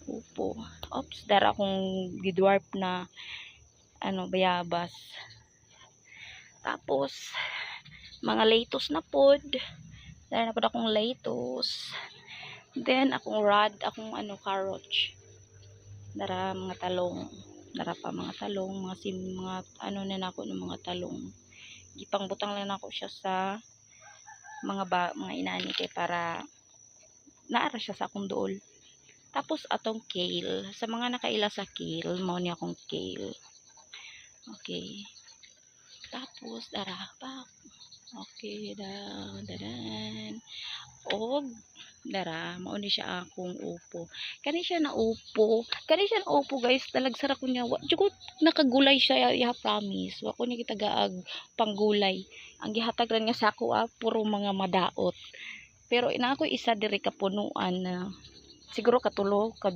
upo. Oops, dara akong gidwarp na bayabas. Tapos mga lettuce na pod. Dara na pod akong lettuce. Then akong akong carrots. Dara mga talong. Dara pa mga talong, mga na nako ng mga talong. Gipangbutang lang nako siya sa mga inani kay para naara siya sa akong duol. Tapos atong kale, sa mga nakaila sa kale, mao ni akong kale. Okay. Tapos dara pa. Okay, dadan. Og dara mao ni siya akong upo. Kani siya na upo guys, talagsara ko niya. Wa jud nakagulay siya, I promise. Wa ko ni kitagaag panggulay. Ang gihatag lang niya sa ako puro mga madaot. Pero ina ako isa diri ka punuan na siguro katulo ka